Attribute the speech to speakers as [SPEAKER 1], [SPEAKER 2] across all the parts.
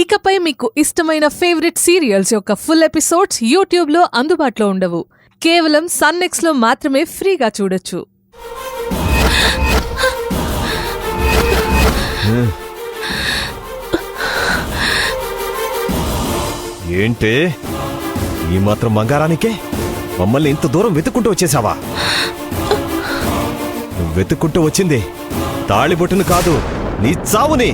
[SPEAKER 1] ఇకపై మీకు ఇష్టమైన ఫేవరెట్ సీరియల్స్ యొక్క ఫుల్ ఎపిసోడ్స్ యూట్యూబ్లో అందుబాటులో ఉండవు. కేవలం సన్నెక్స్లో మాత్రమే ఫ్రీగా చూడొచ్చు.
[SPEAKER 2] ఏంటే ఈ మాత్రం బంగారానికే మమ్మల్ని ఇంత దూరం వెతుక్కుంటూ వచ్చేసావా? నువ్వు వెతుక్కుంటూ వచ్చింది తాళిబొట్టును కాదు, నీ చావుని.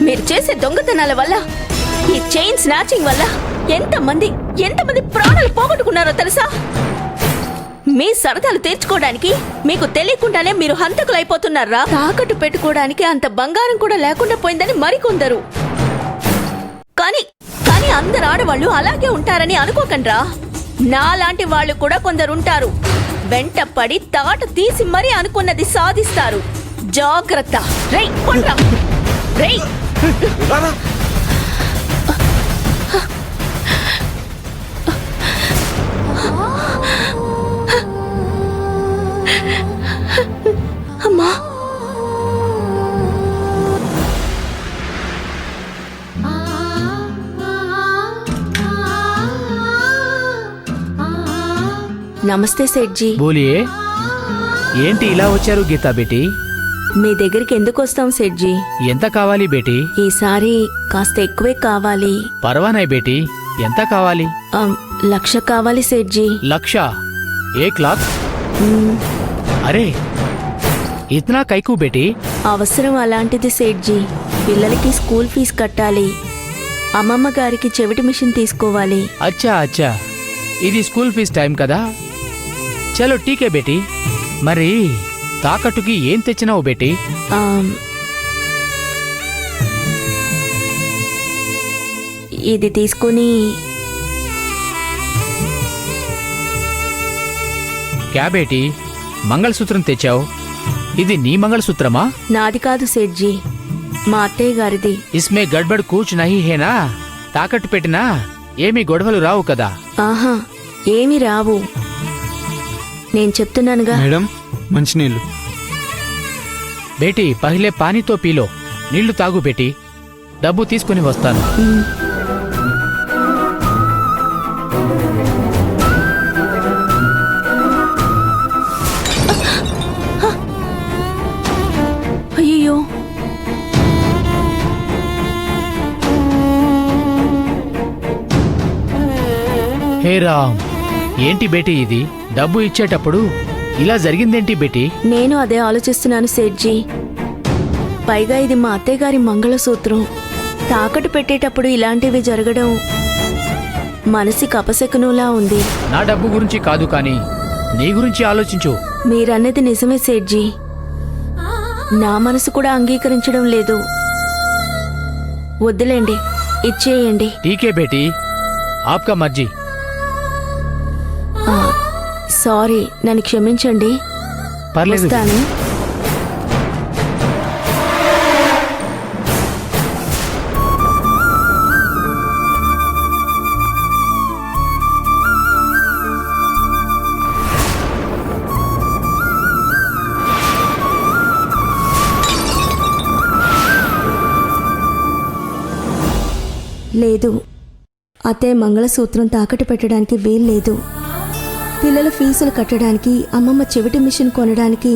[SPEAKER 3] మీరు చేసే దొంగతనాల వల్ల, ఈ చైన్ స్నాచింగ్ వల్ల ఎంతమంది ప్రాణాలు పోగొట్టుకున్నారో తెలుసా? మీ సరదాలు తీర్చుకోవడానికి మీకు తెలియకుండానే మీరు హంతకులైపోతున్నారా? తాకట్టు పెట్టుకోవడానికి అంత బంగారం కూడా లేకుండా పోయిందని మరికొందరు. కానీ అందరు ఆడవాళ్ళు అలాగే ఉంటారని అనుకోకండ్రా. నాలాంటి వాళ్ళు కూడా కొందరుంటారు. వెంట పడి తాట తీసి మరీ అనుకున్నది సాధిస్తారు. జాగ్రత్త. రేయ్ కొండ్రా, రేయ్. అమ్మా, నమస్తే సేట్జీ.
[SPEAKER 4] బోలియే, ఏంటి ఇలా వచ్చారు గీతా బేటీ?
[SPEAKER 3] మీ దగ్గరికి ఎందుకు వస్తాం సేట్జీ?
[SPEAKER 4] ఎంత కావాలి బేటీ?
[SPEAKER 3] ఈసారి కాస్త ఎక్కువే కావాలి.
[SPEAKER 4] పర్వానాయ్ బేటీ, ఎంత కావాలి?
[SPEAKER 3] 1,00,000 కావాలి సేట్జీ.
[SPEAKER 4] 1,00,000? 1 लाख? అరే, ఇతనా కైకు బేటీ?
[SPEAKER 3] అవసరం అలాంటిది సేట్జీ. పిల్లలకి స్కూల్ ఫీజు కట్టాలి. అమ్మమ్మ గారికి చెవిటి మిషన్ తీసుకోవాలి.
[SPEAKER 4] అచ్చా, ఇది స్కూల్ ఫీజు టైం కదా. చలో ఠీకే బేటీ. మరి తాకట్టుకి ఏం తెచ్చినావు బేటీ?
[SPEAKER 3] ఇది తీసుకుని.
[SPEAKER 4] క్యా బేటీ, మంగళసూత్రం తెచ్చావు? ఇది నీ మంగళసూత్రమా?
[SPEAKER 3] నాది కాదు సేట్జీ, మా అత్తయ్య గారిది.
[SPEAKER 4] ఇస్మే గడ్బడ్ కూచ్ నహీ హేనా? తాకట్టు పెట్టినా ఏమీ గొడవలు రావు కదా?
[SPEAKER 3] ఆహా, ఏమి రావు. నేను చెప్తున్నానుగా.
[SPEAKER 5] మేడం, మంచినీళ్ళు.
[SPEAKER 4] బేటీ పహిలే పానీతో పీలో. నీళ్లు తాగు బేటీ, డబ్బు తీసుకుని వస్తాను.
[SPEAKER 3] అయ్యో,
[SPEAKER 4] హే రామ్, ఏంటి బేటీ ఇది? డబ్బు ఇచ్చేటప్పుడు ఇలా జరిగిందేంటి బేటీ?
[SPEAKER 3] నేను అదే ఆలోచిస్తున్నాను సేట్జీ. పైగా ఇది మా అత్తయ్య గారి మంగళసూత్రం. తాకట్టు పెట్టేటప్పుడు ఇలాంటివి జరగడం మనసుకి అపశకునులా ఉంది.
[SPEAKER 4] నా డబ్బు గురించి కాదు, కానీ నీ గురించి ఆలోచించు.
[SPEAKER 3] మీరన్నది నిజమే సేట్జీ. నా మనసు కూడా అంగీకరించడం లేదు. వద్దులేండి, ఇచ్చేయండి.
[SPEAKER 4] ఠీకే బేటీ, ఆప్కా మర్జీ.
[SPEAKER 3] సారీ, నన్ను క్షమించండి.
[SPEAKER 4] పర్లేదు.
[SPEAKER 3] వస్తాను. లేదు, అత్తయ్య మంగళసూత్రం తాకట్టు పెట్టడానికి వీల్లేదు. పిల్లల ఫీజులు కట్టడానికి, అమ్మమ్మ చెవిటి మిషన్ కొనడానికి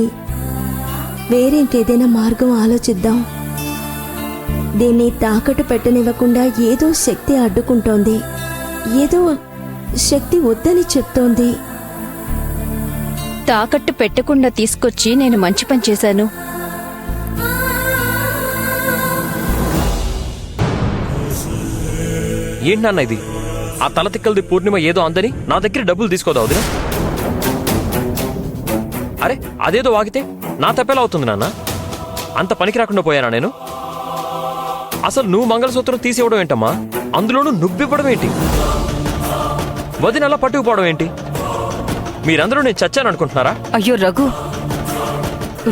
[SPEAKER 3] వేరే ఇంకేదైనా మార్గం ఆలోచిద్దాం. దీన్ని తాకట్టు పెట్టనివ్వకుండా ఏదో శక్తి అడ్డుకుంటోంది. ఏదో శక్తి వద్దని చెప్తోంది.
[SPEAKER 6] తాకట్టు పెట్టకుండా తీసుకొచ్చి నేను మంచి పని చేశాను.
[SPEAKER 7] ఏంటన్నా ఇది?
[SPEAKER 5] ఆ తల తిక్కలది పూర్ణిమ ఏదో అందని నా దగ్గర డబ్బులు తీసుకోదా వదిన? అరే అదేదో వాగితే నా తప్పేలా అవుతుంది నాన్న? అంత పనికి రాకుండా పోయానా నేను? అసలు నువ్వు మంగళసూత్రం తీసివ్వడం ఏంటమ్మా? అందులోనూ నువ్వివ్వడం ఏంటి? వదిన అలా పట్టుకుపోవడం ఏంటి? మీరందరూ నేను చచ్చాను అనుకుంటున్నారా?
[SPEAKER 7] అయ్యో రఘు,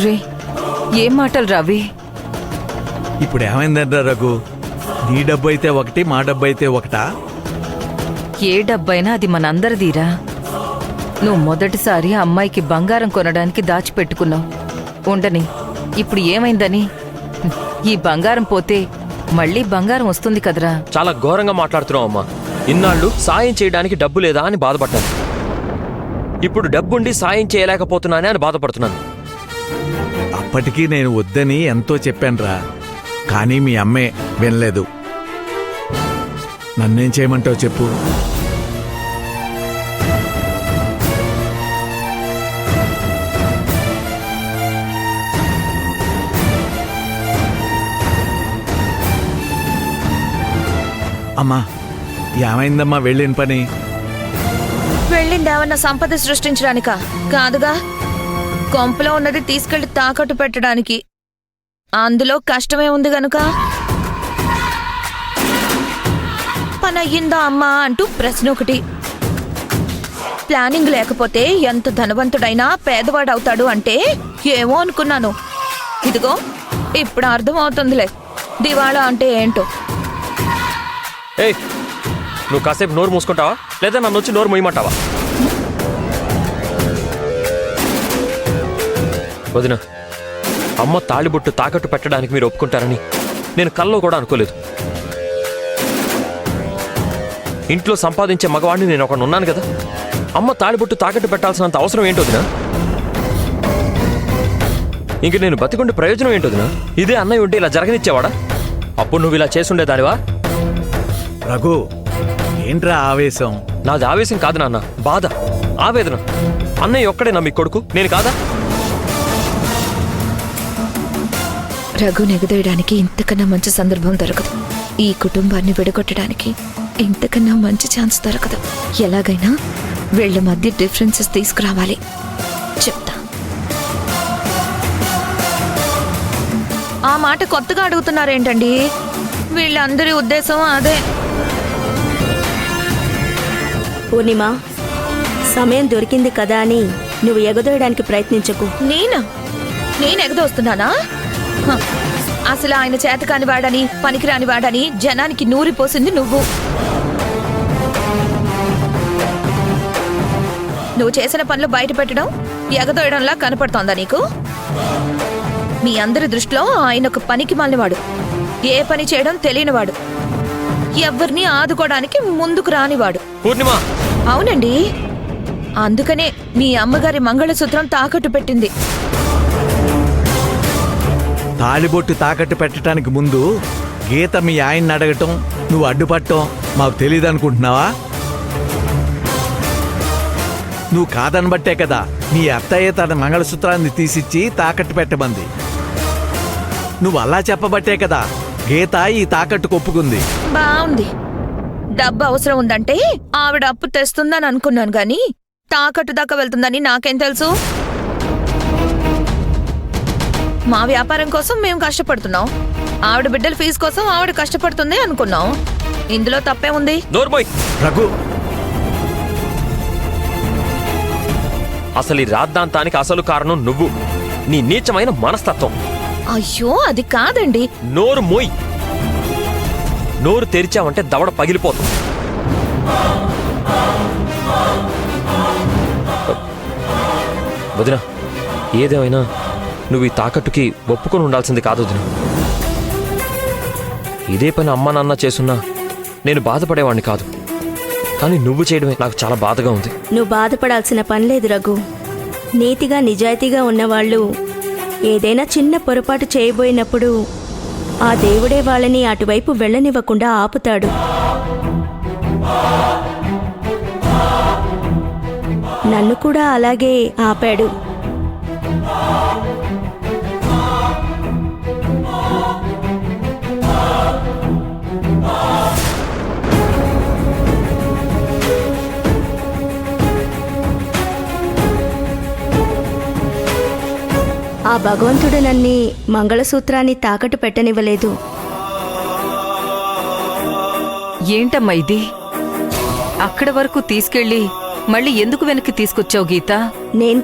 [SPEAKER 7] రే ఏం మాటలు రావి?
[SPEAKER 8] ఇప్పుడు ఏమైందంటే రఘు, నీ డబ్బు అయితే ఒకటి, మా డబ్బు అయితే ఒకటా?
[SPEAKER 7] ఏ డబ్బైనా అది మనందరిదీరా. నువ్వు మొదటిసారి అమ్మాయికి బంగారం కొనడానికి దాచిపెట్టుకున్నావు. ఉండని, ఇప్పుడు ఏమైందని? ఈ బంగారం పోతే మళ్ళీ బంగారం వస్తుంది కదరా.
[SPEAKER 5] చాలా ఘోరంగా మాట్లాడుతున్నావు అమ్మా. ఇన్నాళ్ళు సాయం చేయడానికి డబ్బు లేదా అని బాధపడ్డాను. ఇప్పుడు డబ్బుండి సాయం చేయలేకపోతున్నానే అని బాధపడుతున్నాను.
[SPEAKER 8] అప్పటికీ నేను వద్దని ఎంతో చెప్పానురా, కానీ మీ అమ్మే వినలేదు. నన్నేం చేయమంటావు చెప్పు? అమ్మా, ఏమైందమ్మా వెళ్ళిన పని?
[SPEAKER 6] వెళ్ళిందేమన్నా సంపద సృష్టించడానికా? కాదుగా, కొంపలో ఉన్నది తీసుకెళ్లి తాకట్టు పెట్టడానికి. అందులో కష్టమే ఉంది గనుక. పని అయ్యిందా అమ్మా అంటూ ప్రశ్న ఒకటి. ప్లానింగ్ లేకపోతే ఎంత ధనవంతుడైనా పేదవాడవుతాడు అంటే ఏమో అనుకున్నాను. ఇదిగో ఇప్పుడు అర్థం అవుతుందిలే దివాళా అంటే ఏంటో.
[SPEAKER 5] ఏయ్, నువ్వు కాసేపు నోరు మూసుకుంటావా లేదా నన్ను వచ్చి నోరు మొయ్యమంటావా? వదిన, అమ్మ తాళిబొట్టు తాకట్టు పెట్టడానికి మీరు ఒప్పుకుంటారని నేను కల్లో కూడా అనుకోలేదు. ఇంట్లో సంపాదించే మగవాడిని నేను ఒకడు ఉన్నాను కదా. అమ్మ తాళిబొట్టు తాకట్టు పెట్టాల్సినంత అవసరం ఏంటో వదినా? ఇంక నేను బతికుండే ప్రయోజనం ఏంటో వదినా? ఇదే అన్నయ్య ఉంటే ఇలా జరగనిచ్చేవాడా? అప్పుడు నువ్వు ఇలా చేసుండేదానివా?
[SPEAKER 8] రఘు, ఏంట్రా ఆవేశం?
[SPEAKER 5] నాది ఆవేశం కాదు నాన్న, బాధ, ఆవేదన. అన్నయ్య ఒక్కడేనా మీ కొడుకు, నేను కాదా?
[SPEAKER 6] రఘు నెగదేయడానికి ఇంతకన్నా మంచి సందర్భం దొరకదు. ఈ కుటుంబాన్ని విడగొట్టడానికి ఇంతకన్నా మంచి ఛాన్స్ దొరకదు. ఎలాగైనా వీళ్ళ మధ్య డిఫరెన్సెస్ తీసుకురావాలి. చెప్తా. ఆ మాట కొత్తగా అడుగుతున్నారేంటండి? వీళ్ళందరి ఉద్దేశం అదే.
[SPEAKER 3] పూర్ణిమ, సమయం దొరికింది కదా అని నువ్వు ఎగదోయడానికి ప్రయత్నించకు.
[SPEAKER 6] నేను ఎగదోస్తున్నానా? హ, అసలు ఆయన చేతకాని వాడని, పనికిరాని వాడని జనానికి నూరిపోసింది నువ్వు. నువ్వు చేసిన పనులు బయట పెట్టడం ఎగదోయడంలా కనపడుతోందా నీకు? మీ అందరి దృష్టిలో ఆయన ఒక పనికి మాలినవాడు, ఏ పని చేయడం తెలియనివాడు, ఎవరిని ఆదుకోవడానికి ముందుకు రానివాడు.
[SPEAKER 5] పూర్ణిమ,
[SPEAKER 6] అవునండి, అందుకనే మీ అమ్మగారి మంగళసూత్రం తాకట్టు పెట్టింది.
[SPEAKER 8] తాళిబొట్టు తాకట్టు పెట్టడానికి ముందు గీత మీ ఆయన్ని అడగటం, నువ్వు అడ్డుపట్టం మాకు తెలియదు అనుకుంటున్నావా? నువ్వు కాదనబట్టే కదా నీ అత్తయ్య తన మంగళసూత్రాన్ని తీసిచ్చి తాకట్టు పెట్టమంది. నువ్వు అలా చెప్పబట్టే కదా గీత ఈ తాకట్టు కొప్పుకుంది.
[SPEAKER 6] బావుంది. డబ్బు అవసరం ఉందంటే ఆవిడ అప్పు తెస్తుందని అనుకున్నాను గాని తాకట్టు దాకా వెళ్తుందని నాకేం తెలుసు? మా వ్యాపారం కోసం మేము కష్టపడుతున్నాం, ఆవిడ బిడ్డల ఫీజు కోసం ఆవిడ కష్టపడుతుంది అనుకున్నాం. ఇందులో తప్పే ఉంది?
[SPEAKER 5] నోర్మోయ్.
[SPEAKER 8] రఘు,
[SPEAKER 5] అసలు ఈ రాద్ధాంతానికి అసలు కారణం నువ్వు, నీ నీచమైన మనస్తత్వం.
[SPEAKER 6] అయ్యో అది కాదండి.
[SPEAKER 5] నోరు మోయ్. నోరు తెరిచావంటే దవడ పగిలిపోతుంది. వదినా, ఏదేమైనా నువ్వు ఈ తాకట్టుకి ఒప్పుకొని ఉండాల్సింది కాదు వదినా. ఇదే పని అమ్మా నాన్న చేసున్నా నేను బాధపడేవాడిని కాదు, కానీ నువ్వు చేయడమే నాకు చాలా బాధగా ఉంది.
[SPEAKER 3] నువ్వు బాధపడాల్సిన పని లేదు రఘు. నీతిగా నిజాయితీగా ఉన్నవాళ్ళు ఏదైనా చిన్న పొరపాటు చేయబోయినప్పుడు ఆ దేవుడే వాళ్ళని అటువైపు వెళ్ళనివ్వకుండా ఆపుతాడు. నన్ను కూడా అలాగే ఆపాడు. ఆ భగవంతుడు నన్ని మంగళసూత్రాన్ని తాకట్టు పెట్టనివ్వలేదు.
[SPEAKER 7] ఏంటమ్మా ఇది? అక్కడ వరకు తీసుకెళ్ళి మళ్ళీ ఎందుకు వెనక్కి తీసుకొచ్చావు గీత?
[SPEAKER 3] నేను